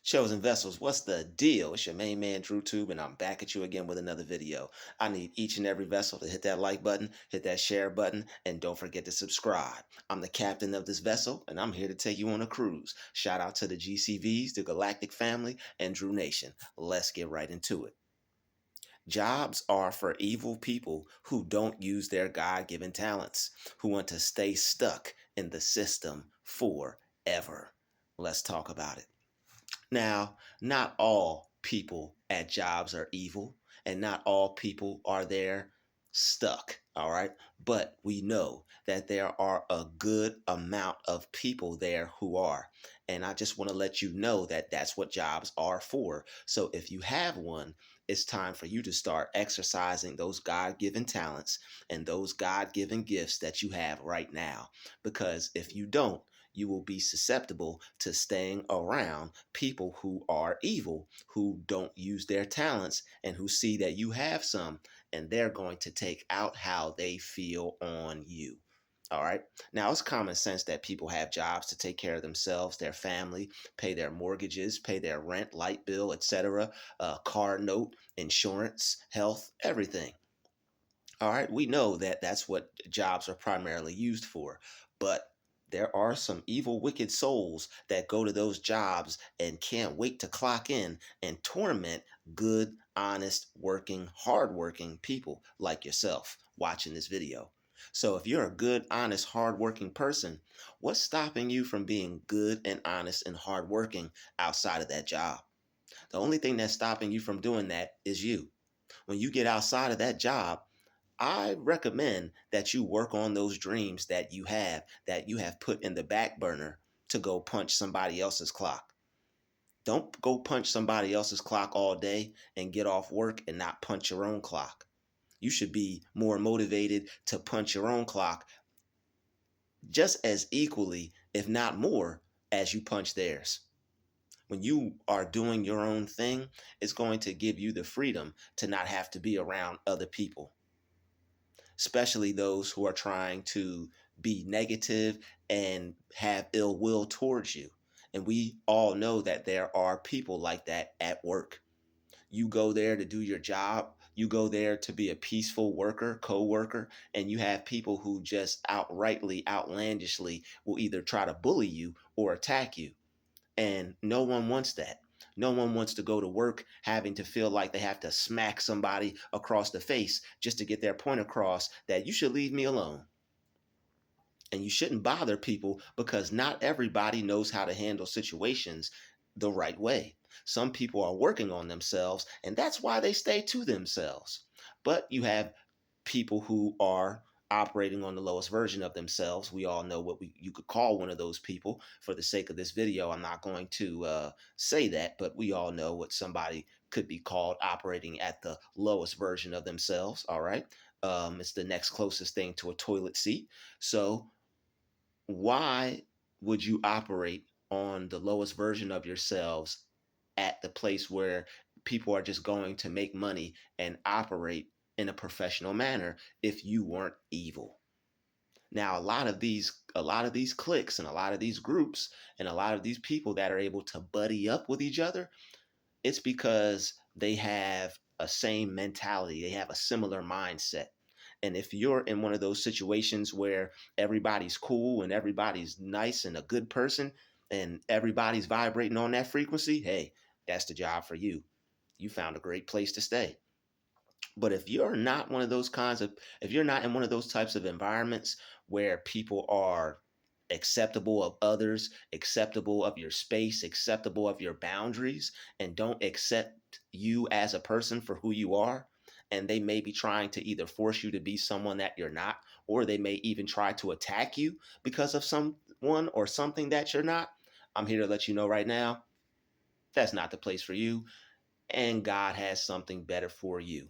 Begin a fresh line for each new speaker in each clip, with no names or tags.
Chosen vessels, what's the deal? It's your main man, Druuill, and I'm back at you again with another video. I need each and every vessel to hit that like button, hit that share button, and don't forget to subscribe. I'm the captain of this vessel, and I'm here to take you on a cruise. Shout out to the GCVs, the Galactic Family, and Drew Nation. Let's get right into it. Jobs are for evil people who don't use their God-given talents, who want to stay stuck in the system forever. Let's talk about it. Now, not all people at jobs are evil, and not all people are there stuck, all right? But we know that there are a good amount of people there who are. And I just want to let you know that that's what jobs are for. So if you have one, it's time for you to start exercising those God given talents and those God given gifts that you have right now. Because if you don't, you will be susceptible to staying around people who are evil, who don't use their talents, and who see that you have some, and they're going to take out how they feel on you. All right. Now, it's common sense that people have jobs to take care of themselves, their family, pay their mortgages, pay their rent, light bill, etc., car note, insurance, health, everything. All right, we know that that's what jobs are primarily used for, but there are some evil, wicked souls that go to those jobs and can't wait to clock in and torment good, honest, working, hardworking people like yourself watching this video. So if you're a good, honest, hardworking person, what's stopping you from being good and honest and hardworking outside of that job? The only thing that's stopping you from doing that is you. When you get outside of that job, I recommend that you work on those dreams that you have put in the back burner to go punch somebody else's clock. Don't go punch somebody else's clock all day and get off work and not punch your own clock. You should be more motivated to punch your own clock just as equally, if not more, as you punch theirs. When you are doing your own thing, it's going to give you the freedom to not have to be around other people, especially those who are trying to be negative and have ill will towards you. And we all know that there are people like that at work. You go there to do your job, you go there to be a peaceful worker, co-worker, and you have people who just outrightly, outlandishly will either try to bully you or attack you. And no one wants that. No one wants to go to work having to feel like they have to smack somebody across the face just to get their point across that you should leave me alone. And you shouldn't bother people because not everybody knows how to handle situations the right way. Some people are working on themselves, and that's why they stay to themselves. But you have people who are operating on the lowest version of themselves. We all know what you could call one of those people. For the sake of this video, I'm not going to say that, but we all know what somebody could be called operating at the lowest version of themselves. All right. It's the next closest thing to a toilet seat. So why would you operate on the lowest version of yourselves at the place where people are just going to make money and operate in a professional manner if you weren't evil? Now, a lot of these cliques and a lot of these groups and a lot of these people that are able to buddy up with each other, it's because they have a same mentality. They have a similar mindset. And if you're in one of those situations where everybody's cool and everybody's nice and a good person and everybody's vibrating on that frequency, hey, that's the job for you. You found a great place to stay. But if you're not in one of those types of environments where people are acceptable of others, acceptable of your space, acceptable of your boundaries, and don't accept you as a person for who you are, and they may be trying to either force you to be someone that you're not, or they may even try to attack you because of someone or something that you're not, I'm here to let you know right now, that's not the place for you, and God has something better for you.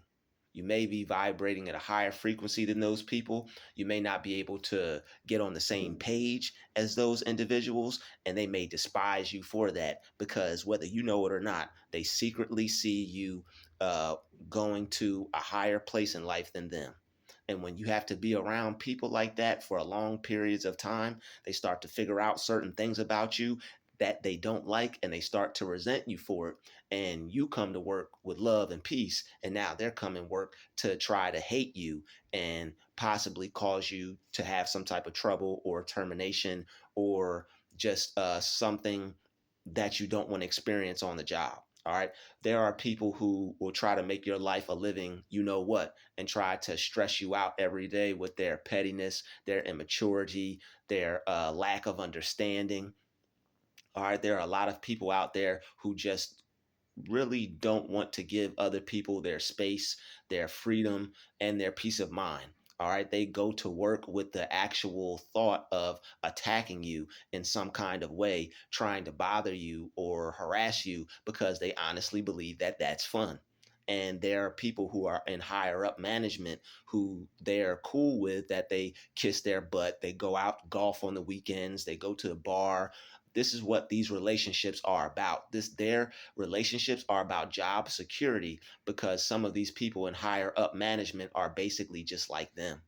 You may be vibrating at a higher frequency than those people. You may not be able to get on the same page as those individuals, and they may despise you for that because whether you know it or not, they secretly see you uh, going to a higher place in life than them. And when you have to be around people like that for long periods of time, they start to figure out certain things about you that they don't like, and they start to resent you for it, and you come to work with love and peace, and now they're coming work to try to hate you and possibly cause you to have some type of trouble or termination, or just something that you don't want to experience on the job. All right. There are people who will try to make your life a living, you know what, and try to stress you out every day with their pettiness, their immaturity, their lack of understanding. All right. There are a lot of people out there who just really don't want to give other people their space, their freedom, and their peace of mind. All right. They go to work with the actual thought of attacking you in some kind of way, trying to bother you or harass you because they honestly believe that that's fun. And there are people who are in higher up management who they're cool with, that they kiss their butt, they go out golf on the weekends, they go to the bar. This is what these relationships are about. Their relationships are about job security, because some of these people in higher up management are basically just like them,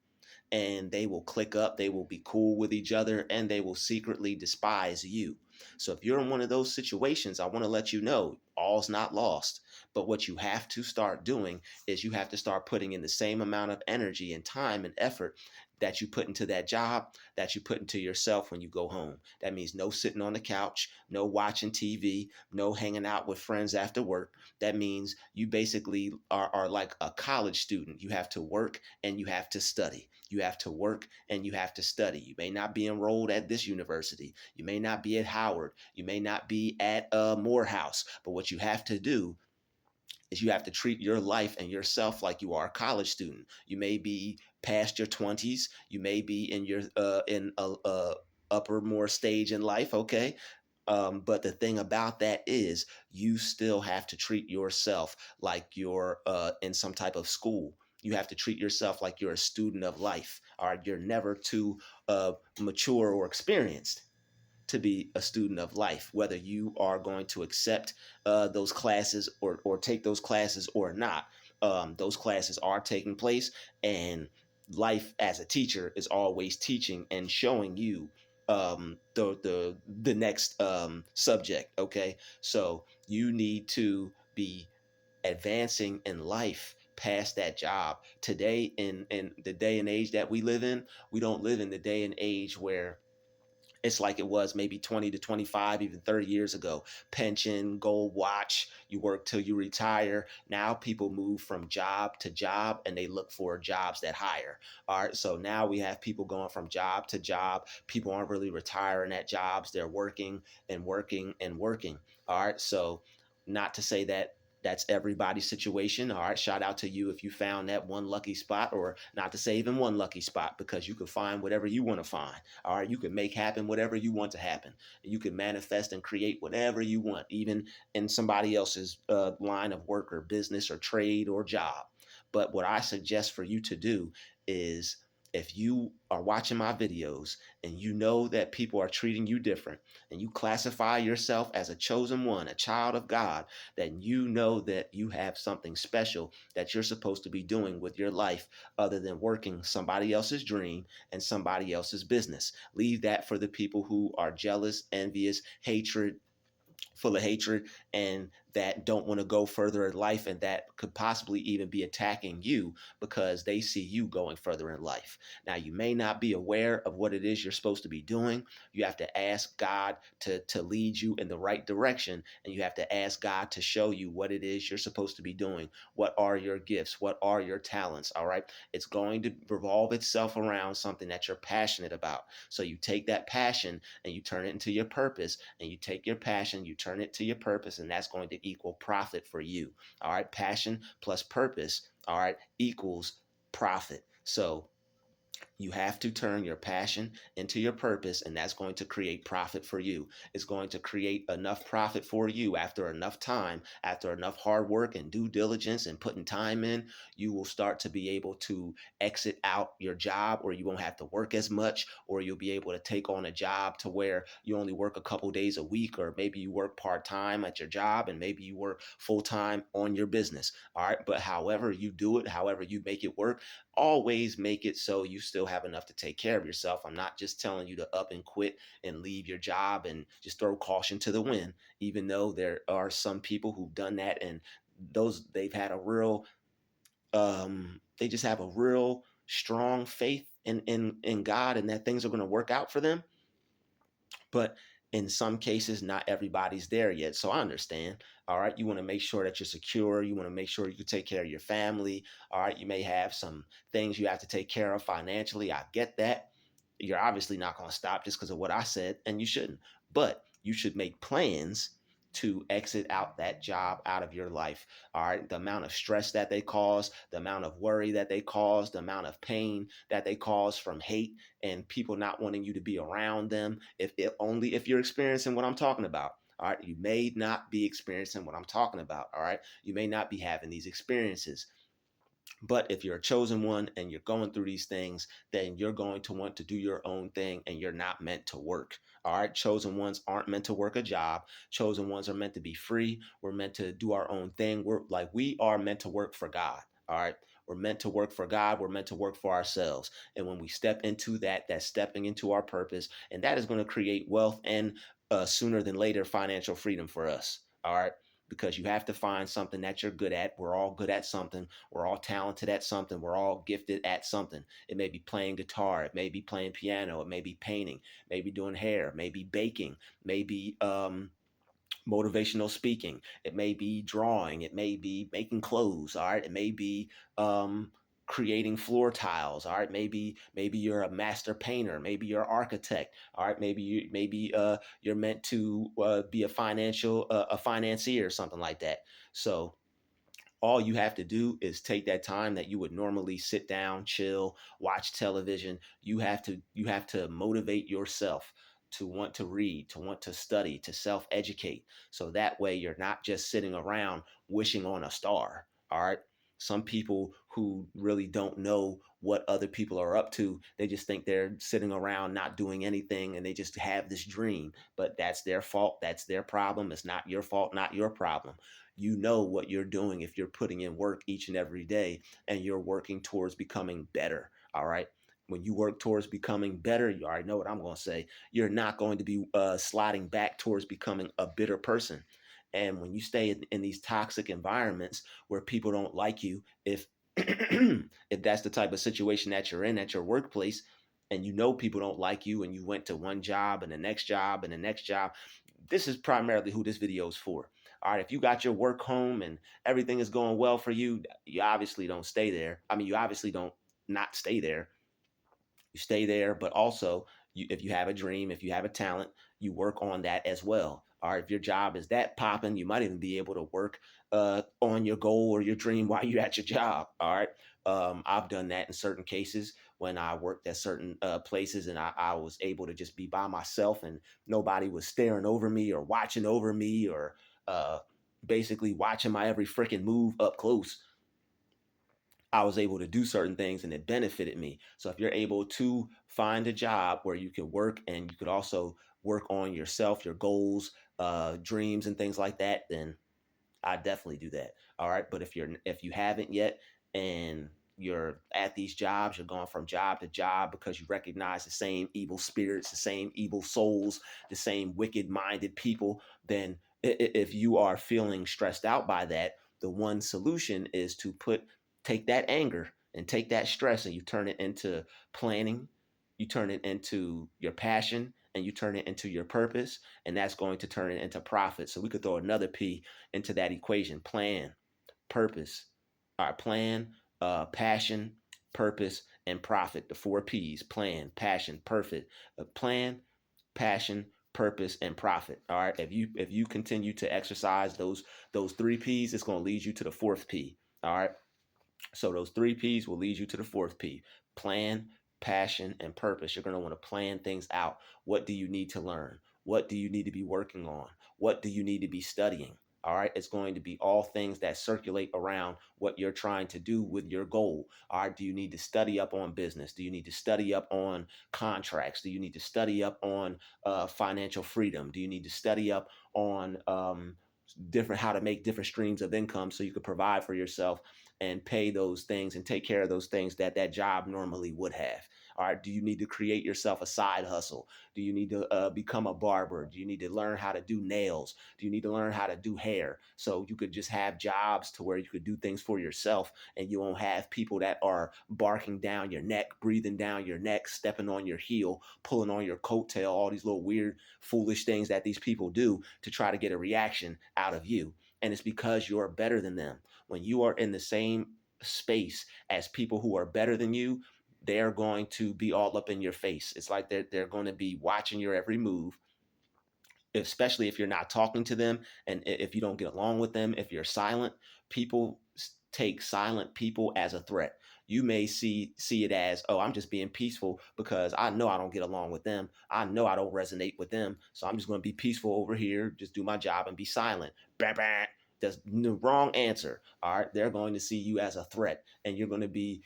and they will click up, they will be cool with each other, and they will secretly despise you. So if you're in one of those situations, I want to let you know all's not lost. But what you have to start doing is you have to start putting in the same amount of energy and time and effort that you put into that job, that you put into yourself when you go home. That means no sitting on the couch, no watching TV, no hanging out with friends after work. That means you basically are like a college student. You have to work and you have to study. You have to work and you have to study. You may not be enrolled at this university. You may not be at Howard. You may not be at Morehouse. But what you have to do is you have to treat your life and yourself like you are a college student. You may be past your 20s. You may be in your in a upper more stage in life. Okay. But the thing about that is you still have to treat yourself like you're in some type of school. You have to treat yourself like you're a student of life. All right. You're never too mature or experienced to be a student of life, whether you are going to accept those classes or take those classes or not. Those classes are taking place, and life as a teacher is always teaching and showing you the next subject. Okay, so you need to be advancing in life past that job. Today, in the day and age that we live in, we don't live in the day and age where it's like it was maybe 20 to 25, even 30 years ago. Pension, gold watch, you work till you retire. Now people move from job to job and they look for jobs that hire. All right. So now we have people going from job to job. People aren't really retiring at jobs. They're working and working and working. All right. So, not to say that that's everybody's situation. All right. Shout out to you if you found that one lucky spot, or not to say even one lucky spot, because you can find whatever you want to find. All right, you can make happen whatever you want to happen. You can manifest and create whatever you want, even in somebody else's line of work or business or trade or job. But what I suggest for you to do is, if you are watching my videos and you know that people are treating you different, and you classify yourself as a chosen one, a child of God, then you know that you have something special that you're supposed to be doing with your life, other than working somebody else's dream and somebody else's business. Leave that for the people who are jealous, envious, full of hatred, and that don't want to go further in life, and that could possibly even be attacking you because they see you going further in life. Now, you may not be aware of what it is you're supposed to be doing. You have to ask God to lead you in the right direction, and you have to ask God to show you what it is you're supposed to be doing. What are your gifts? What are your talents? All right. It's going to revolve itself around something that you're passionate about. So you take that passion and you turn it into your purpose, and you take your passion, you turn it to your purpose, and that's going to equal profit for you. All right. Passion plus purpose, all right, equals profit. So you have to turn your passion into your purpose, and that's going to create profit for you. It's going to create enough profit for you after enough time, after enough hard work and due diligence and putting time in. You will start to be able to exit out your job, or you won't have to work as much, or you'll be able to take on a job to where you only work a couple days a week, or maybe you work part time at your job and maybe you work full time on your business. All right. But however you do it, however you make it work, always make it so you still still have enough to take care of yourself. I'm not just telling you to up and quit and leave your job and just throw caution to the wind, even though there are some people who've done that, and they've had a real they just have a real strong faith in God, and that things are going to work out for them. But in some cases, not everybody's there yet. So I understand. All right. You want to make sure that you're secure. You want to make sure you can take care of your family. All right. You may have some things you have to take care of financially. I get that. You're obviously not going to stop just because of what I said, and you shouldn't. But you should make plans to exit out that job out of your life. All right. The amount of stress that they cause, the amount of worry that they cause, the amount of pain that they cause from hate and people not wanting you to be around them. If only if you're experiencing what I'm talking about. All right. You may not be experiencing what I'm talking about. All right. You may not be having these experiences. But if you're a chosen one and you're going through these things, then you're going to want to do your own thing and you're not meant to work. All right. Chosen ones aren't meant to work a job. Chosen ones are meant to be free. We're meant to do our own thing. We are meant to work for God. All right. We're meant to work for God. We're meant to work for ourselves. And when we step into that, that's stepping into our purpose. And that is going to create wealth and sooner than later financial freedom for us. All right. Because you have to find something that you're good at. We're all good at something. We're all talented at something. We're all gifted at something. It may be playing guitar. It may be playing piano. It may be painting. Maybe doing hair. Maybe baking. Maybe motivational speaking. It may be drawing. It may be making clothes. All right. It may be um, creating floor tiles. All right. Maybe you're a master painter. Maybe you're an architect. All right. Maybe you're meant to be a financier or something like that. So all you have to do is take that time that you would normally sit down, chill, watch television. You have to motivate yourself to want to read, to want to study, to self-educate. So that way you're not just sitting around wishing on a star. All right. Some people who really don't know what other people are up to, they just think they're sitting around not doing anything and they just have this dream. But that's their fault. That's their problem. It's not your fault, not your problem. You know what you're doing if you're putting in work each and every day and you're working towards becoming better. All right. When you work towards becoming better, you already know what I'm going to say. You're not going to be sliding back towards becoming a bitter person. And when you stay in these toxic environments where people don't like you, if if that's the type of situation that you're in at your workplace, and you know people don't like you, and you went to one job and the next job and the next job, this is primarily who this video is for. All right, if you got your work home and everything is going well for you, you obviously don't stay there. I mean, you obviously don't not stay there. You stay there, but also if you have a dream, if you have a talent, you work on that as well. All right, if your job is that popping, you might even be able to work on your goal or your dream while you're at your job. All right, I've done that in certain cases when I worked at certain places, and I was able to just be by myself, and nobody was staring over me or watching over me or uh, basically watching my every freaking move up close. I was able to do certain things and it benefited me. So if you're able to find a job where you can work and you could also work on yourself, your goals, dreams, and things like that, then I definitely do that. All right. But if you haven't yet and you're at these jobs, you're going from job to job because you recognize the same evil spirits, the same evil souls, the same wicked minded people, then if you are feeling stressed out by that, the one solution is to take that anger and take that stress and you turn it into planning, you turn it into your passion, and you turn it into your purpose, and that's going to turn it into profit. So we could throw another P into that equation: plan, purpose. All right, plan, passion, purpose, and profit. The four P's: plan, passion, perfect. Plan, passion, purpose, and profit. All right. If you continue to exercise those three P's, it's going to lead you to the fourth P. All right. So those three P's will lead you to the fourth P: plan, passion, and purpose. You're going to want to plan things out. What do you need to learn? What do you need to be working on? What do you need to be studying? All right. It's going to be all things that circulate around what you're trying to do with your goal. All right. Do you need to study up on business? Do you need to study up on contracts? Do you need to study up on financial freedom? Do you need to study up on different how to make different streams of income so you can provide for yourself and pay those things and take care of those things that job normally would have? All right. Do you need to create yourself a side hustle? Do you need to become a barber? Do you need to learn how to do nails? Do you need to learn how to do hair? So you could just have jobs to where you could do things for yourself, and you won't have people that are barking down your neck, breathing down your neck, stepping on your heel, pulling on your coattail, all these little weird, foolish things that these people do to try to get a reaction out of you. And it's because you're better than them. When you are in the same space as people who are better than you, they're going to be all up in your face. It's like they're going to be watching your every move, especially if you're not talking to them and if you don't get along with them. If you're silent, people take silent people as a threat. You may see it as, oh, I'm just being peaceful because I know I don't get along with them. I know I don't resonate with them. So I'm just going to be peaceful over here, just do my job and be silent. Bah, bah. That's the wrong answer. All right. They're going to see you as a threat, and you're going to be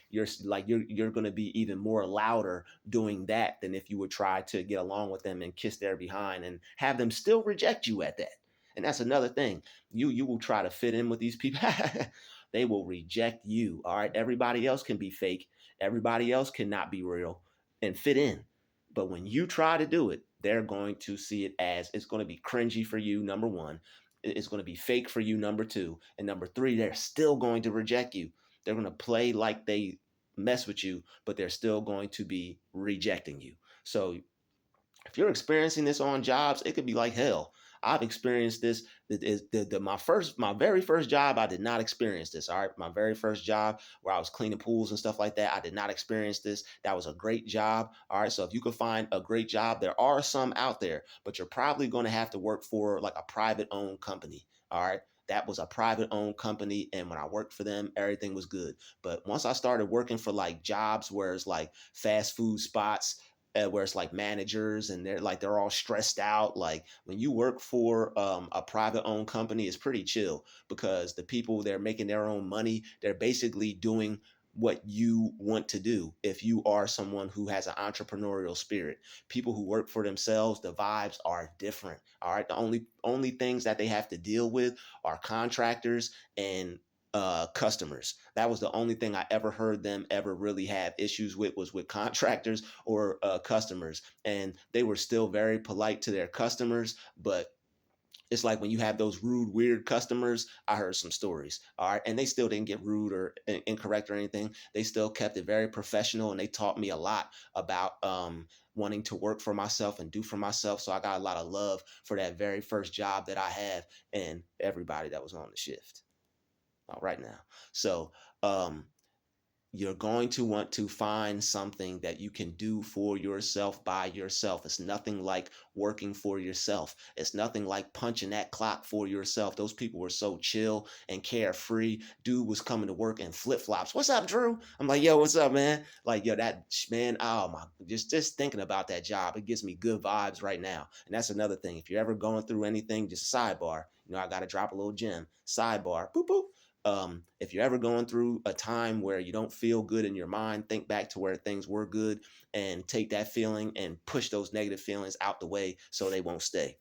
even more louder doing that than if you would try to get along with them and kiss their behind and have them still reject you at that. And that's another thing. You will try to fit in with these people. They will reject you. All right. Everybody else can be fake. Everybody else cannot be real and fit in. But when you try to do it, they're going to see it as, it's going to be cringy for you, number one. It's going to be fake for you, number two. And number three, they're still going to reject you. They're going to play like they mess with you, but they're still going to be rejecting you. So if you're experiencing this on jobs, it could be like hell. I've experienced this. My very first job, I did not experience this. All right, my very first job where I was cleaning pools and stuff like that, I did not experience this. That was a great job. All right, so if you could find a great job, there are some out there, but you're probably going to have to work for like a private owned company. All right, that was a private owned company, and when I worked for them, everything was good. But once I started working for like jobs where it's like fast food spots, where it's like managers and they're all stressed out. Like when you work for a private owned company, it's pretty chill because the people, they're making their own money. They're basically doing what you want to do. If you are someone who has an entrepreneurial spirit, people who work for themselves, the vibes are different. All right, the only things that they have to deal with are contractors and customers. That was the only thing I ever heard them ever really have issues with, was with contractors or customers. And they were still very polite to their customers, but it's like when you have those rude, weird customers, I heard some stories. All right. And they still didn't get rude or incorrect or anything. They still kept it very professional. And they taught me a lot about wanting to work for myself and do for myself. So I got a lot of love for that very first job that I had and everybody that was on the shift. All right now. So um, you're going to want to find something that you can do for yourself by yourself. It's nothing like working for yourself. It's nothing like punching that clock for yourself. Those people were so chill and carefree. Dude was coming to work in flip flops. What's up, Drew? I'm like, yo, what's up, man? Like, yo, that man, oh my, just thinking about that job, it gives me good vibes right now. And that's another thing. If you're ever going through anything, just sidebar. I got to drop a little gem. Sidebar. Boop boop. If you're ever going through a time where you don't feel good in your mind, think back to where things were good and take that feeling and push those negative feelings out the way so they won't stay.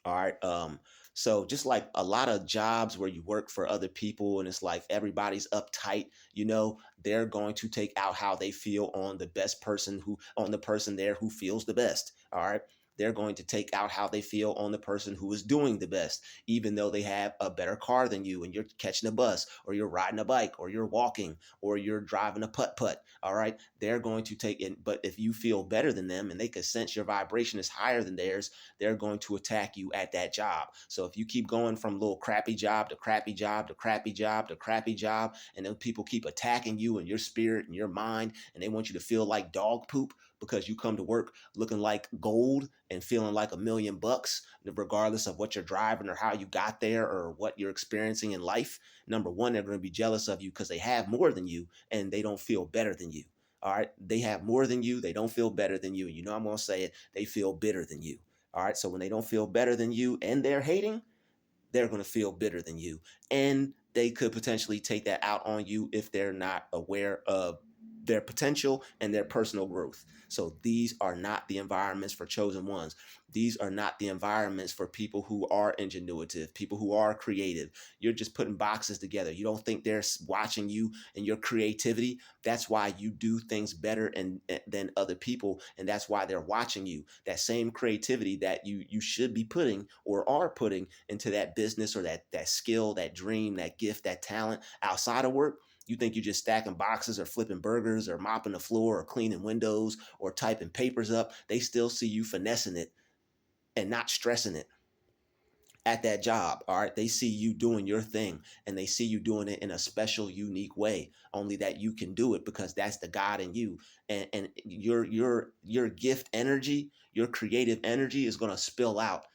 All right. So just like a lot of jobs where you work for other people and it's like everybody's uptight, they're going to take out how they feel on the person there who feels the best. All right. They're going to take out how they feel on the person who is doing the best, even though they have a better car than you and you're catching a bus or you're riding a bike or you're walking or you're driving a putt-putt. All right. They're going to take it. But if you feel better than them and they can sense your vibration is higher than theirs, they're going to attack you at that job. So if you keep going from little crappy job to crappy job to crappy job to crappy job, and then people keep attacking you and your spirit and your mind, and they want you to feel like dog poop because you come to work looking like gold and feeling like $1,000,000, regardless of what you're driving or how you got there or what you're experiencing in life. Number one, they're going to be jealous of you because they have more than you and they don't feel better than you. All right. They have more than you. They don't feel better than you. And I'm going to say it. They feel bitter than you. All right. So when they don't feel better than you and they're hating, they're going to feel bitter than you. And they could potentially take that out on you if they're not aware of their potential and their personal growth. So these are not the environments for chosen ones. These are not the environments for people who are ingenuitive, people who are creative. You're just putting boxes together. You don't think they're watching you and your creativity. That's why you do things better than other people, and that's why they're watching you. That same creativity that you should be putting or are putting into that business or that skill, that dream, that gift, that talent outside of work. You think you're just stacking boxes or flipping burgers or mopping the floor or cleaning windows or typing papers up. They still see you finessing it and not stressing it at that job. All right. They see you doing your thing and they see you doing it in a special, unique way. Only that you can do it because that's the God in you. And your gift energy, your creative energy is gonna spill out.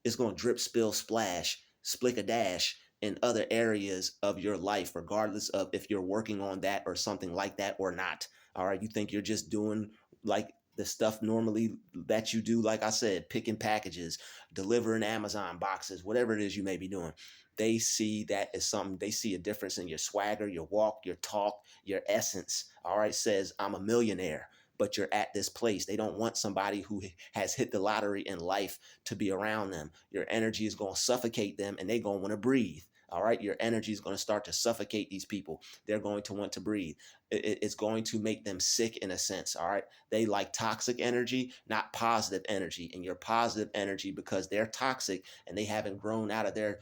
It's gonna drip, spill, splash, splick a dash in other areas of your life, regardless of if you're working on that or something like that or not. All right. You think you're just doing like the stuff normally that you do, like I said, picking packages, delivering Amazon boxes, whatever it is you may be doing. They see that as something, they see a difference in your swagger, your walk, your talk, your essence. All right, says, I'm a millionaire, but you're at this place. They don't want somebody who has hit the lottery in life to be around them. Your energy is going to suffocate them and they're going to want to breathe. All right, your energy is going to start to suffocate these people. They're going to want to breathe. It's going to make them sick in a sense. All right, they like toxic energy, not positive energy. And your positive energy, because they're toxic and they haven't grown out of their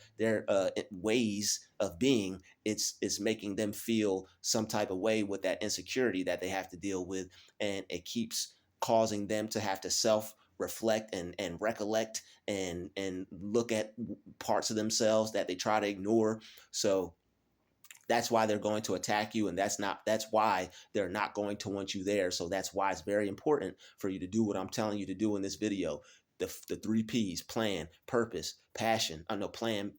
ways of being, it's making them feel some type of way with that insecurity that they have to deal with, and it keeps causing them to have to self reflect and recollect and look at parts of themselves that they try to ignore. So that's why they're going to attack you, and that's why they're not going to want you there. So that's why it's very important for you to do what I'm telling you to do in this video. The three P's: plan, purpose, passion. I know plan,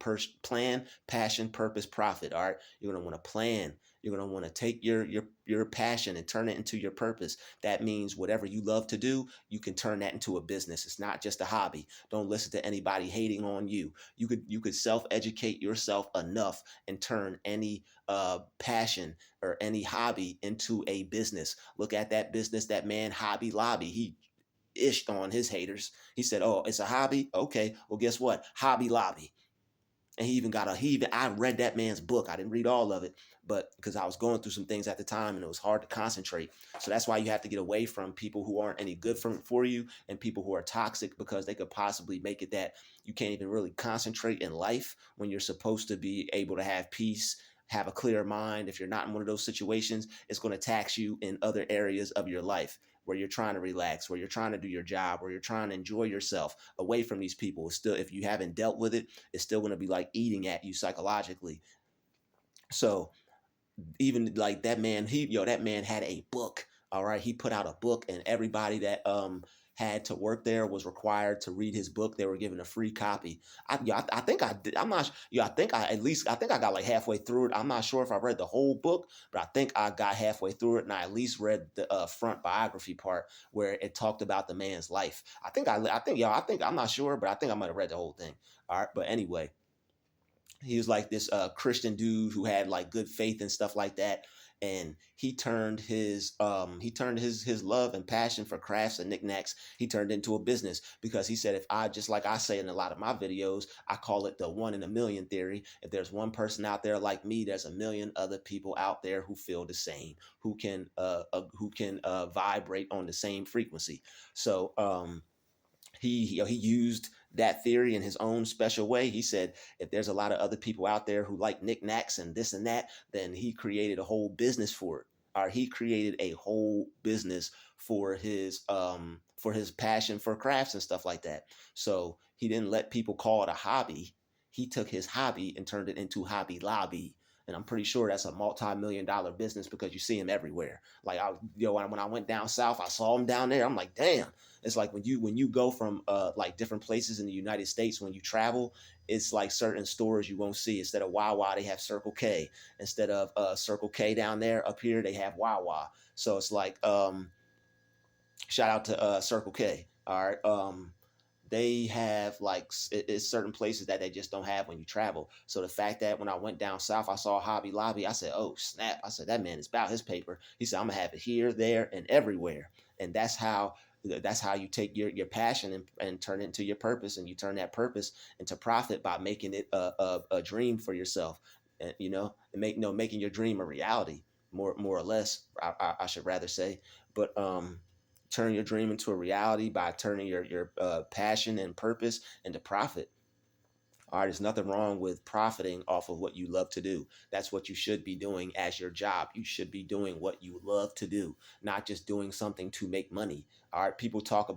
passion, purpose, profit. All right, you're gonna want to plan. You're gonna want to take your passion and turn it into your purpose. That means whatever you love to do, you can turn that into a business. It's not just a hobby. Don't listen to anybody hating on you. You could self-educate yourself enough and turn any passion or any hobby into a business. Look at that business, that man, Hobby Lobby. He ished on his haters. He said, "Oh, it's a hobby. Okay, well, guess what? Hobby Lobby." And I read that man's book. I didn't read all of it, but because I was going through some things at the time and it was hard to concentrate. So that's why you have to get away from people who aren't any good for you and people who are toxic, because they could possibly make it that you can't even really concentrate in life when you're supposed to be able to have peace, have a clear mind. If you're not in one of those situations, it's going to tax you in other areas of your life where you're trying to relax, where you're trying to do your job, where you're trying to enjoy yourself away from these people. Still, if you haven't dealt with it, it's still going to be like eating at you psychologically. So even like that man, that man had a book. All right, he put out a book, and everybody that had to work there was required to read his book. They were given a free copy. I think I did. I'm not. I think I got like halfway through it. I'm not sure if I read the whole book, but I think I got halfway through it, and I at least read the front biography part where it talked about the man's life. I'm not sure, but I think I might have read the whole thing. All right, but anyway, he was like this Christian dude who had like good faith and stuff like that. And he turned his love and passion for crafts and knickknacks, he turned into a business, because he said, if I, just like I say in a lot of my videos, I call it the 1 in a million theory. If there's one person out there like me, there's a million other people out there who feel the same, who can vibrate on the same frequency. So he used that theory in his own special way. He said, if there's a lot of other people out there who like knickknacks and this and that, then he created a whole business for it. Or he created a whole business for his passion for crafts and stuff like that. So he didn't let people call it a hobby. He took his hobby and turned it into Hobby Lobby. And I'm pretty sure that's a multi-million-dollar business, because you see him everywhere. Like when I went down south, I saw him down there. I'm like, damn. It's like when you go from like different places in the United States, when you travel, it's like certain stores you won't see. Instead of Wawa, they have Circle K. Instead of Circle K down there, up here they have Wawa. So it's like shout out to Circle K. All right. they have like it's certain places that they just don't have when you travel. So the fact that when I went down south, I saw Hobby Lobby, I said, "Oh snap!" I said, "That man is about his paper." He said, "I'm gonna have it here, there, and everywhere." And that's how you take your passion and turn it into your purpose, and you turn that purpose into profit by making it a dream for yourself, and and making your dream a reality, more or less. I should rather say, but turn your dream into a reality by turning your passion and purpose into profit. All right, there's nothing wrong with profiting off of what you love to do. That's what you should be doing as your job. You should be doing what you love to do, not just doing something to make money. All right, people talk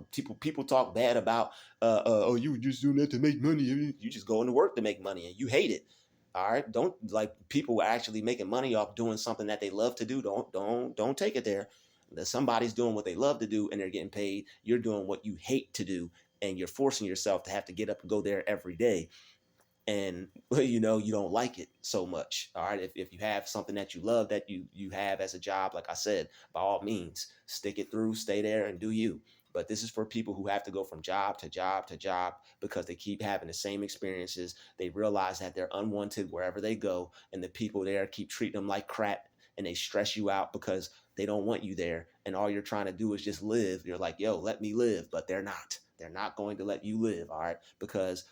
bad about oh, you just doing that to make money. You just going to work to make money and you hate it. All right, don't like people actually making money off doing something that they love to do. Don't take it there. That somebody's doing what they love to do and they're getting paid. You're doing what you hate to do and you're forcing yourself to have to get up and go there every day, and you don't like it so much. All right, if you have something that you love, that you have as a job, like I said, by all means stick it through, stay there and do you. But this is for people who have to go from job to job to job because they keep having the same experiences. They realize that they're unwanted wherever they go, and the people there keep treating them like crap, and they stress you out because they don't want you there, and all you're trying to do is just live. You're like, yo, let me live, but they're not going to let you live. All right, because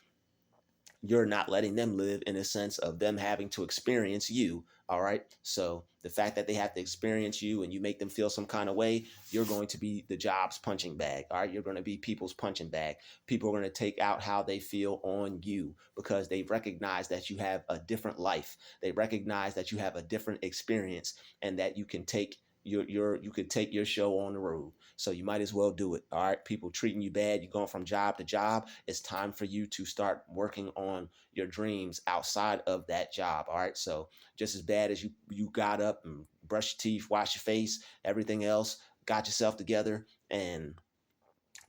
you're not letting them live, in a sense of them having to experience you. All right, so the fact that they have to experience you and you make them feel some kind of way, you're going to be the job's punching bag. All right, you're going to be people's punching bag. People are going to take out how they feel on you because they recognize that you have a different life. They recognize that you have a different experience, and that you can take you could take your show on the road. So you might as well do it. All right, people treating you bad, you're going from job to job. It's time for you to start working on your dreams outside of that job. All right, so just as bad as you got up and brushed your teeth, washed your face, everything else, got yourself together and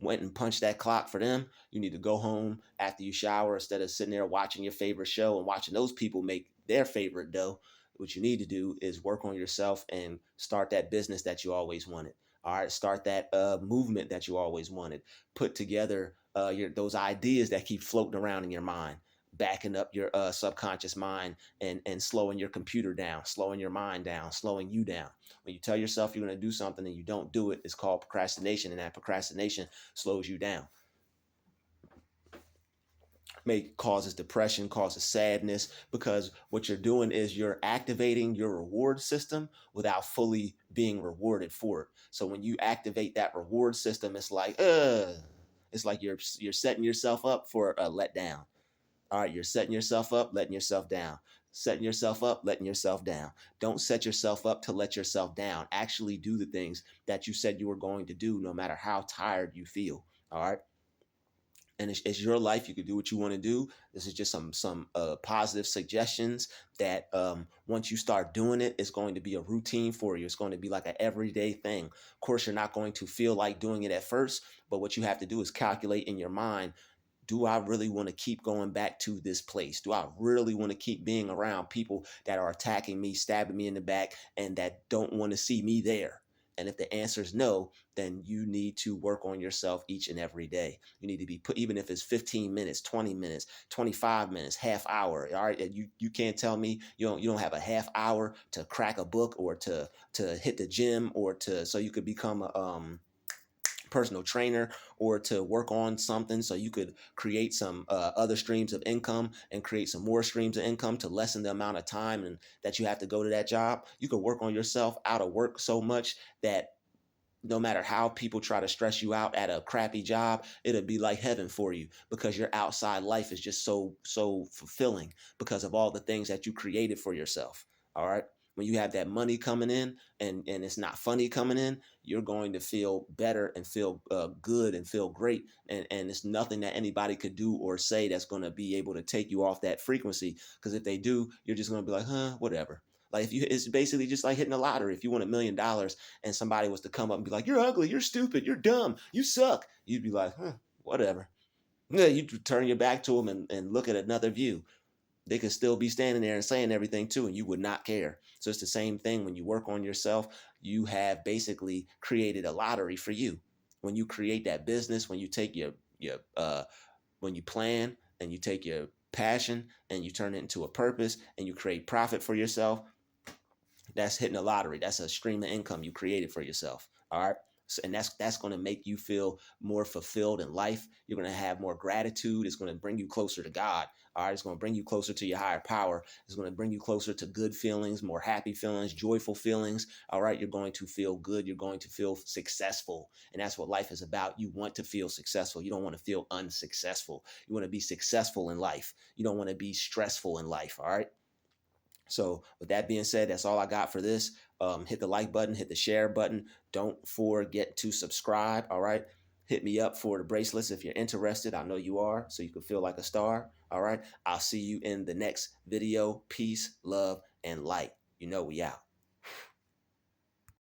went and punched that clock for them, you need to go home after you shower, instead of sitting there watching your favorite show and watching those people make their favorite dough. What you need to do is work on yourself and start that business that you always wanted. All right, start that movement that you always wanted. Put together those ideas that keep floating around in your mind, backing up your subconscious mind, and slowing your computer down, slowing your mind down, slowing you down. When you tell yourself you're going to do something and you don't do it, it's called procrastination, and that procrastination slows you down. Causes depression, causes sadness, because what you're doing is you're activating your reward system without fully being rewarded for it. So when you activate that reward system, it's like you're setting yourself up for a letdown. All right, you're setting yourself up, letting yourself down. Setting yourself up, letting yourself down. Don't set yourself up to let yourself down. Actually do the things that you said you were going to do, no matter how tired you feel. All right. And it's your life. You can do what you want to do. This is just some positive suggestions that once you start doing it, it's going to be a routine for you. It's going to be like an everyday thing. Of course, you're not going to feel like doing it at first, but what you have to do is calculate in your mind, do I really want to keep going back to this place? Do I really want to keep being around people that are attacking me, stabbing me in the back, and that don't want to see me there? And if the answer is no, then you need to work on yourself each and every day. You need to be put, even if it's 15 minutes, 20 minutes, 25 minutes, half hour. All right. You can't tell me you don't have a half hour to crack a book, or to hit the gym, or to so you could become a personal trainer, or to work on something so you could create some other streams of income and create some more streams of income to lessen the amount of time and that you have to go to that job. You could work on yourself out of work so much that no matter how people try to stress you out at a crappy job, it'll be like heaven for you, because your outside life is just so fulfilling because of all the things that you created for yourself. All right. When you have that money coming in, and it's not funny coming in, you're going to feel better and feel good and feel great. And it's nothing that anybody could do or say that's going to be able to take you off that frequency. Because if they do, you're just going to be like, whatever. Like it's basically just like hitting the lottery. If you won $1 million and somebody was to come up and be like, you're ugly, you're stupid, you're dumb, you suck, you'd be like, whatever. Yeah, you turn your back to them and look at another view. They could still be standing there and saying everything too, and you would not care. So it's the same thing when you work on yourself. You have basically created a lottery for you. When you create that business, when you take your when you plan and you take your passion and you turn it into a purpose and you create profit for yourself, that's hitting a lottery. That's a stream of income you created for yourself. All right. So, and that's going to make you feel more fulfilled in life. You're going to have more gratitude. It's going to bring you closer to God. All right. It's going to bring you closer to your higher power. It's going to bring you closer to good feelings, more happy feelings, joyful feelings. All right. You're going to feel good. You're going to feel successful. And that's what life is about. You want to feel successful. You don't want to feel unsuccessful. You want to be successful in life. You don't want to be stressful in life. All right. So with that being said, that's all I got for this. Hit the like button, hit the share button. Don't forget to subscribe. All right. Hit me up for the bracelets if you're interested. I know you are, so you can feel like a star. All right. I'll see you in the next video. Peace, love, and light. You know we out.